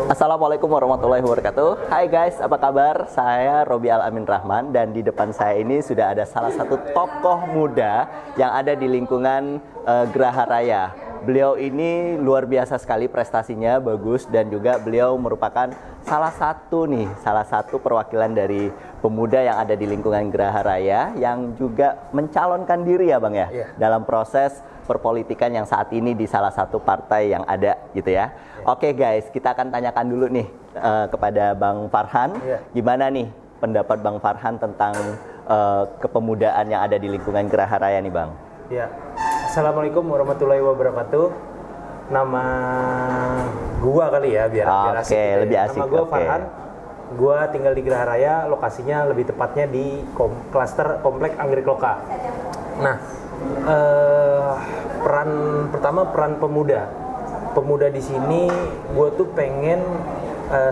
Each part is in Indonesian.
Assalamualaikum warahmatullahi wabarakatuh. Hai guys, apa kabar? Saya Robi Al-Amin Rahman dan di depan saya ini sudah ada salah satu tokoh muda yang ada di lingkungan Geraha Raya. Beliau ini luar biasa sekali prestasinya, bagus, dan juga beliau merupakan salah satu perwakilan dari pemuda yang ada di lingkungan Geraha Raya yang juga mencalonkan diri ya Bang ya, dalam proses perpolitikan yang saat ini di salah satu partai yang ada gitu ya. Oke guys, kita akan tanyakan dulu nih kepada Bang Farhan, gimana nih pendapat Bang Farhan tentang kepemudaan yang ada di lingkungan Geraha Raya nih Bang? Ya, Assalamualaikum warahmatullahi wabarakatuh. Nama gua kali ya biar asik. Oke, lebih asik. Nama gua Farhan. Gua tinggal di Geraha Raya, lokasinya lebih tepatnya di klaster Komplek Anggrek Loka. Nah, peran pemuda di sini gue tuh pengen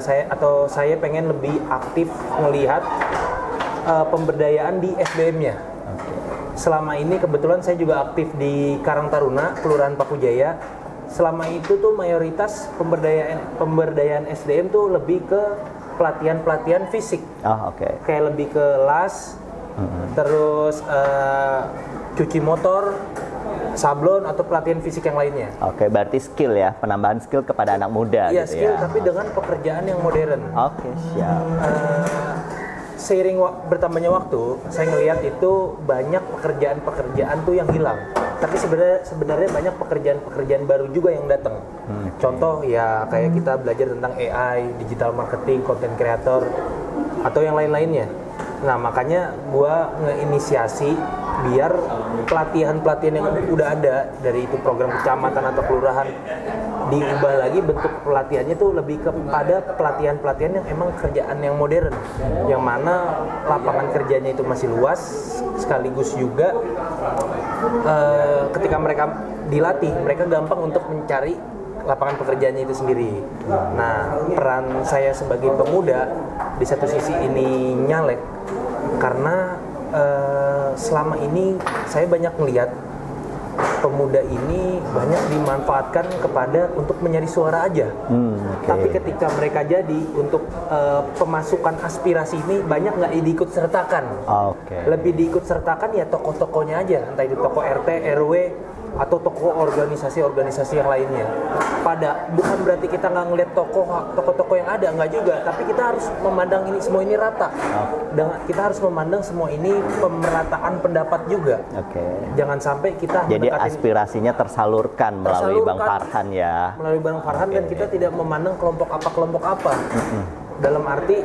saya pengen lebih aktif melihat pemberdayaan di SDM-nya. Selama ini kebetulan saya juga aktif di Karang Taruna, Kelurahan Paku Jaya. Selama itu tuh mayoritas pemberdayaan SDM tuh lebih ke pelatihan fisik. Kayak lebih ke las, terus cuci motor, sablon atau pelatihan fisik yang lainnya. Oke, berarti skill ya, penambahan skill kepada anak muda. Iya, gitu skill ya. Tapi dengan pekerjaan yang modern. Oke, siap. Seiring bertambahnya waktu, saya ngelihat itu banyak pekerjaan tuh yang hilang. Tapi sebenarnya banyak pekerjaan baru juga yang datang. Contoh ya kayak kita belajar tentang AI, digital marketing, content creator, atau yang lain-lainnya. Nah, makanya gua ngeinisiasi biar pelatihan yang udah ada dari itu program kecamatan atau kelurahan diubah lagi bentuk pelatihannya tuh lebih kepada pelatihan yang emang kerjaan yang modern, yang mana lapangan kerjanya itu masih luas, sekaligus juga ketika mereka dilatih mereka gampang untuk mencari lapangan pekerjaannya itu sendiri. Nah, peran saya sebagai pemuda di satu sisi ini nyalek karena selama ini saya banyak melihat pemuda ini banyak dimanfaatkan untuk mencari suara aja. Tapi ketika mereka jadi untuk pemasukan aspirasi ini banyak nggak diikut sertakan. Lebih diikut sertakan ya tokoh-tokohnya aja, entah itu tokoh RT, RW, atau tokoh organisasi yang lainnya. Bukan berarti kita nggak ngeliat tokoh-tokoh yang ada, nggak juga. Tapi kita harus memandang semua ini rata. Kita harus memandang semua ini pemerataan pendapat juga. Jangan sampai kita jadi aspirasinya tersalurkan melalui Bang Farhan ya. Melalui Bang Farhan dan kita tidak memandang kelompok apa. Dalam arti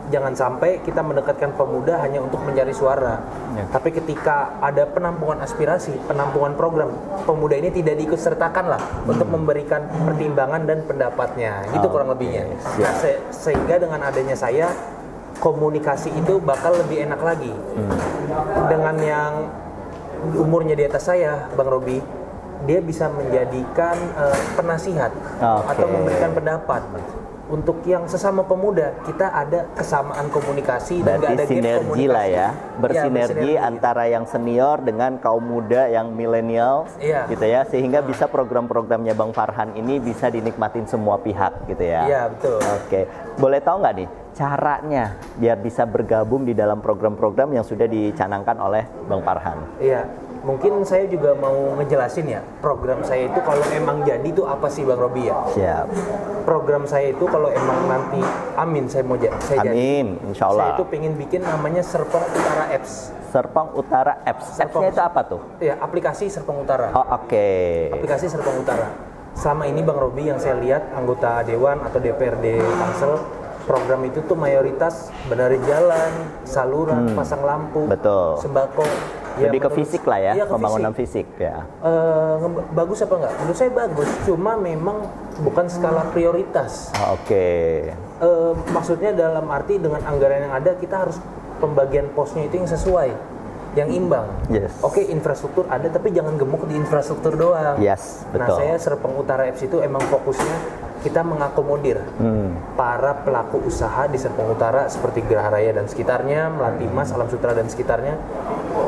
jangan sampai kita mendekatkan pemuda hanya untuk mencari suara. Tapi ketika ada penampungan aspirasi, penampungan program, pemuda ini tidak diikut sertakan lah untuk memberikan pertimbangan dan pendapatnya. Itu kurang lebihnya. Nah, sehingga dengan adanya saya, komunikasi itu bakal lebih enak lagi. Dengan yang umurnya di atas saya, Bang Robi, dia bisa menjadikan penasihat atau memberikan pendapat. Untuk yang sesama pemuda, kita ada kesamaan komunikasi dan nggak ada sinergi lah ya, bersinergi antara yang senior dengan kaum muda yang milenial, gitu ya, sehingga bisa program-programnya Bang Farhan ini bisa dinikmatin semua pihak, gitu ya. Iya, betul. Boleh tahu nggak nih caranya biar bisa bergabung di dalam program-program yang sudah dicanangkan oleh Bang Farhan? Iya. Mungkin saya juga mau ngejelasin ya, program saya itu kalau emang jadi itu apa sih Bang Robi ya? Siap. Program saya itu kalau emang nanti, amin saya amin, insya Allah. Saya itu pengen bikin namanya Serpong Utara Apps. Serpong Utara Apps. Apps-nya itu apa tuh? Ya, aplikasi Serpong Utara. Aplikasi Serpong Utara. Selama ini Bang Robi yang saya lihat anggota Dewan atau DPRD Tangsel, program itu tuh mayoritas benerin jalan, saluran, pasang lampu, sembako. Lebih ke fisik lah ya, pembangunan fisik ya. Bagus apa enggak? Menurut saya bagus, cuma memang bukan skala prioritas. Maksudnya dalam arti dengan anggaran yang ada, kita harus pembagian posnya itu yang sesuai, yang imbang. Infrastruktur ada, tapi jangan gemuk di infrastruktur doang. Nah, saya Serpong Utara Apps itu emang fokusnya kita mengakomodir para pelaku usaha di Serpong Utara seperti Geraha Raya dan sekitarnya, Melati Mas, Alam Sutra dan sekitarnya,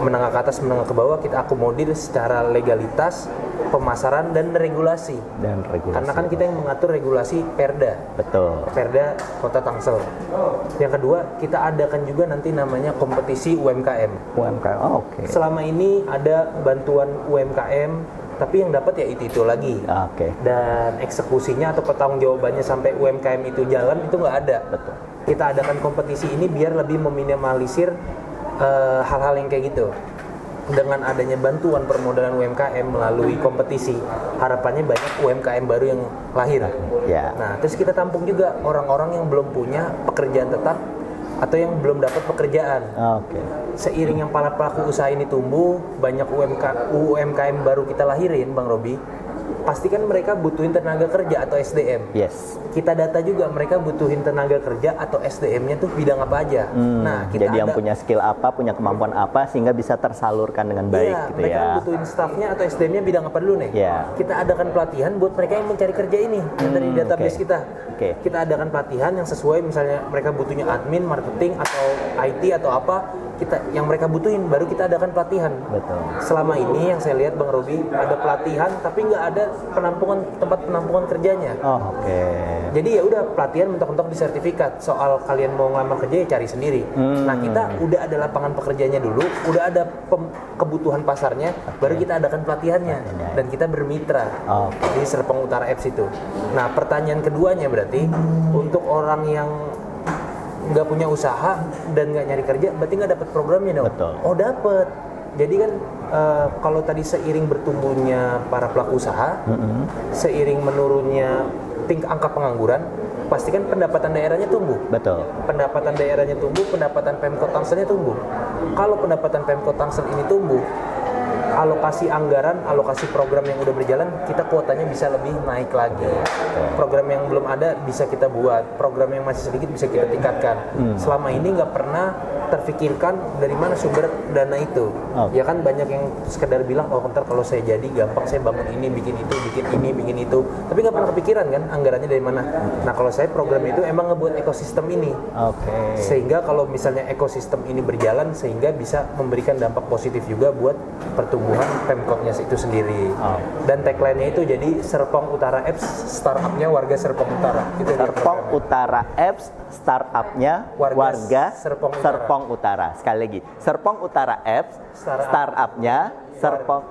menengah ke atas, menengah ke bawah, kita akomodir secara legalitas, pemasaran dan regulasi. Karena kan kita yang mengatur regulasi Perda. Betul. Perda Kota Tangsel. Yang kedua, kita adakan juga nanti namanya kompetisi UMKM. UMKM, oke. Selama ini ada bantuan UMKM, tapi yang dapat ya itu lagi. Oke. Dan eksekusinya atau pertanggungjawabannya sampai UMKM itu jalan itu nggak ada. Betul. Kita adakan kompetisi ini biar lebih meminimalisir hal-hal yang kayak gitu. Dengan adanya bantuan permodalan UMKM melalui kompetisi, harapannya banyak UMKM baru yang lahir. Ya. Nah, terus kita tampung juga orang-orang yang belum punya pekerjaan tetap atau yang belum dapat pekerjaan. Oke. Seiring yang para pelaku usaha ini tumbuh, banyak UMKM baru kita lahirin, Bang Robi. Pastikan mereka butuhin tenaga kerja atau SDM. Yes. Kita data juga mereka butuhin tenaga kerja atau SDM-nya tuh bidang apa aja. Nah, kita jadi yang punya skill apa, punya kemampuan apa sehingga bisa tersalurkan dengan baik gitu mereka ya. butuhin staffnya atau SDM-nya bidang apa dulu nih? Yeah. Kita adakan pelatihan buat mereka yang mencari kerja ini yang dari database kita. Oke. Kita adakan pelatihan yang sesuai, misalnya mereka butuhnya admin, marketing atau IT atau apa, yang mereka butuhin baru kita adakan pelatihan. Betul. Selama ini yang saya lihat Bang Robi ada pelatihan tapi nggak ada tempat penampungan kerjanya. Oh, oke. Jadi ya udah pelatihan mentok-mentok di sertifikat. Soal kalian mau ngelamar kerja ya cari sendiri. Nah, kita udah ada lapangan pekerjaannya dulu, udah ada kebutuhan pasarnya, baru kita adakan pelatihannya dan kita bermitra di Serpong Utara Apps itu. Nah, pertanyaan keduanya berarti untuk orang yang nggak punya usaha dan nggak nyari kerja, berarti nggak dapat programnya dong? Betul. Oh, dapat. Jadi kan kalau tadi seiring bertumbuhnya para pelaku usaha, seiring menurunnya angka pengangguran, pastikan pendapatan daerahnya tumbuh. Betul. Pendapatan daerahnya tumbuh, pendapatan Pemkot Tangselnya tumbuh. Kalau pendapatan Pemkot Tangsel ini tumbuh, alokasi anggaran, alokasi program yang udah berjalan, kita kuotanya bisa lebih naik lagi. Program yang belum ada bisa kita buat, program yang masih sedikit bisa kita tingkatkan. Selama ini nggak pernah terfikirkan dari mana sumber dana itu. Ya kan banyak yang sekedar bilang, oh ntar kalau saya jadi gampang saya bangun ini, bikin itu, bikin ini, bikin itu. Tapi nggak pernah kepikiran kan anggarannya dari mana. Nah, kalau saya program itu emang ngebuat ekosistem ini. Sehingga kalau misalnya ekosistem ini berjalan, sehingga bisa memberikan dampak positif juga buat pertumbuhan Pemkotnya itu sendiri. Dan tagline-nya itu jadi Serpong Utara Apps, startup-nya warga Serpong Utara. Itu Serpong Utara Apps, startup-nya warga Serpong Utara. Sekali lagi, Serpong Utara Apps, startup-nya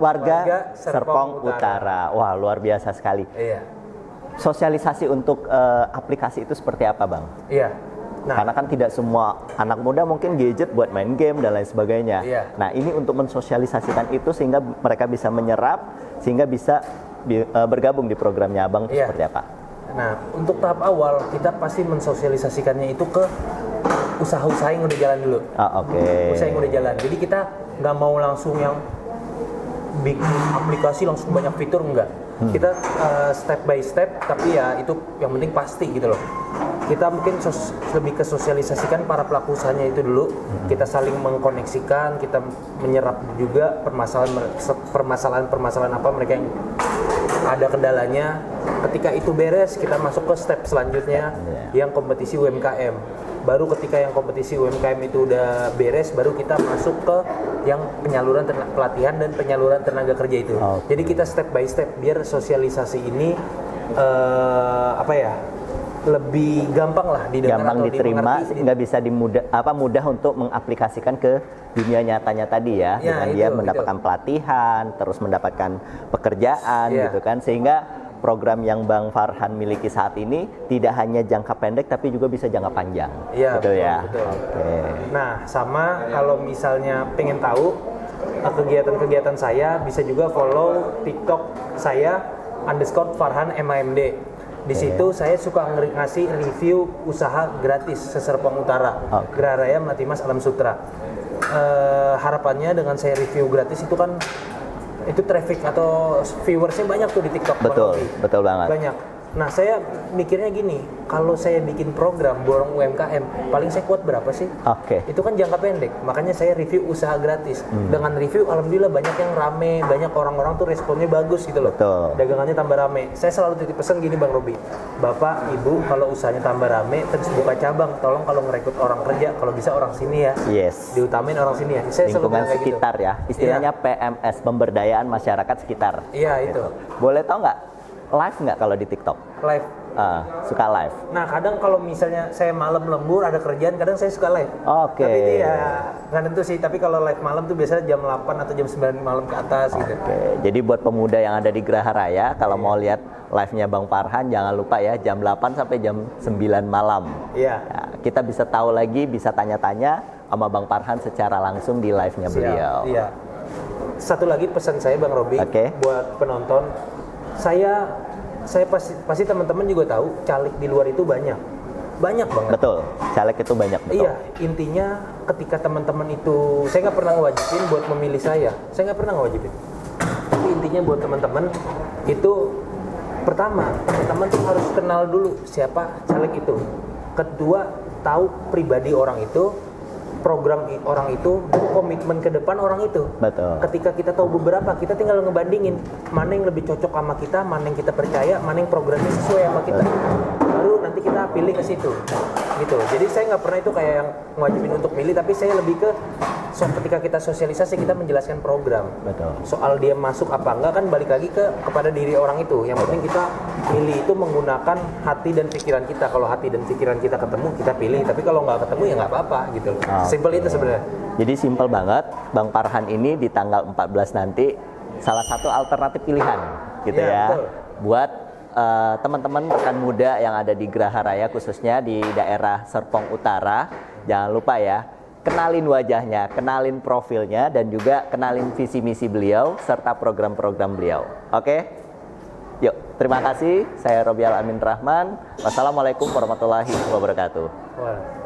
warga Serpong Utara. Wah, luar biasa sekali. Iya. Sosialisasi untuk aplikasi itu seperti apa, Bang? Iya. Nah, karena kan tidak semua anak muda mungkin gadget buat main game dan lain sebagainya. Iya. Nah, ini untuk mensosialisasikan itu sehingga mereka bisa menyerap, sehingga bisa bergabung di programnya Abang itu seperti apa? Nah, untuk tahap awal kita pasti mensosialisasikannya itu ke usaha-usaha yang udah jalan dulu. Usaha yang udah jalan. Jadi kita nggak mau langsung yang bikin aplikasi langsung banyak fitur, enggak. Kita step by step, tapi ya itu yang penting pasti gitu loh. Kita mungkin lebih ke sosialisasikan para pelaku usahanya itu dulu. Kita saling mengkoneksikan, kita menyerap juga permasalahan apa mereka yang ada kendalanya. Ketika itu beres, kita masuk ke step selanjutnya yang kompetisi UMKM. Baru ketika yang kompetisi UMKM itu udah beres, baru kita masuk ke yang penyaluran pelatihan dan penyaluran tenaga kerja itu. Jadi kita step by step biar sosialisasi ini lebih gampang lah didengar, gampang diterima, sehingga bisa mudah untuk mengaplikasikan ke dunia nyatanya tadi ya, dengan dia mendapatkan pelatihan, terus mendapatkan pekerjaan gitu kan, sehingga program yang Bang Farhan miliki saat ini tidak hanya jangka pendek tapi juga bisa jangka panjang. Iya, betul ya. Betul. Nah, sama kalau misalnya pengen tahu kegiatan-kegiatan saya, bisa juga follow TikTok saya _Farhan MAMD. Di situ saya suka ngasih review usaha gratis Serpong Utara, Geraha Raya, Melati Mas, Alam Sutra. Harapannya dengan saya review gratis itu kan, itu traffic atau viewersnya banyak tuh di TikTok. Betul banget. Banyak. Nah, saya mikirnya gini, kalau saya bikin program borong UMKM, paling saya kuat berapa sih? Oke. Itu kan jangka pendek, makanya saya review usaha gratis. Dengan review, alhamdulillah banyak yang rame, banyak orang-orang tuh responnya bagus gitu loh. Betul. Dagangannya tambah rame. Saya selalu titip pesan gini Bang Robi, Bapak, Ibu, kalau usahanya tambah rame, terus buka cabang, tolong kalau ngerekrut orang kerja, kalau bisa orang sini ya. Yes. Diutamain orang sini ya. Saya selalu Lingkungan bilang kayak gitu. sekitar ya, istilahnya PMS, pemberdayaan masyarakat sekitar. Iya, itu. Boleh tau nggak, live nggak kalau di TikTok? Live. Suka live. Nah, kadang kalau misalnya saya malam lembur ada kerjaan, kadang saya suka live. Oke. Tapi itu ya nggak tentu sih. Tapi kalau live malam tuh biasanya jam 8 atau jam 9 malam ke atas gitu. Oke. Jadi buat pemuda yang ada di Geraha Raya, kalau mau lihat live-nya Bang Farhan, jangan lupa ya, jam 8 sampai jam 9 malam. Iya. Ya, kita bisa tahu lagi, bisa tanya-tanya sama Bang Farhan secara langsung di live-nya beliau. Iya. Satu lagi pesan saya Bang Robi, Oke. buat penonton, saya pasti teman-teman juga tahu caleg di luar itu banyak banget. Betul, caleg itu banyak, betul. Iya, intinya ketika teman-teman itu, saya nggak pernah ngewajibin buat memilih saya nggak pernah ngewajibin. Tapi intinya buat teman-teman itu, pertama, teman-teman tuh harus kenal dulu siapa caleg itu. Kedua, tahu pribadi orang itu, program orang itu, komitmen ke depan orang itu. Betul. Ketika kita tahu beberapa, kita tinggal ngebandingin mana yang lebih cocok sama kita, mana yang kita percaya, mana yang programnya sesuai sama kita. Baru nanti kita pilih ke situ. Gitu. Jadi saya nggak pernah itu kayak yang ngewajibin untuk milih, tapi saya lebih ke ketika kita sosialisasi, kita menjelaskan program. Betul. Soal dia masuk apa enggak kan balik lagi kepada diri orang itu. Yang penting kita pilih itu menggunakan hati dan pikiran kita. Kalau hati dan pikiran kita ketemu, kita pilih. Tapi kalau nggak ketemu ya nggak apa-apa gitu. Simpel itu sebenarnya. Jadi simpel banget, Bang Farhan ini di tanggal 14 nanti salah satu alternatif pilihan gitu ya. Betul. Buat teman-teman rekan muda yang ada di Geraha Raya, khususnya di daerah Serpong Utara. Jangan lupa ya, kenalin wajahnya, kenalin profilnya, dan juga kenalin visi misi beliau serta program-program beliau. Oke? Yuk, terima kasih. Saya Robi Al Amin Rahman. Wassalamualaikum warahmatullahi wabarakatuh. Wah.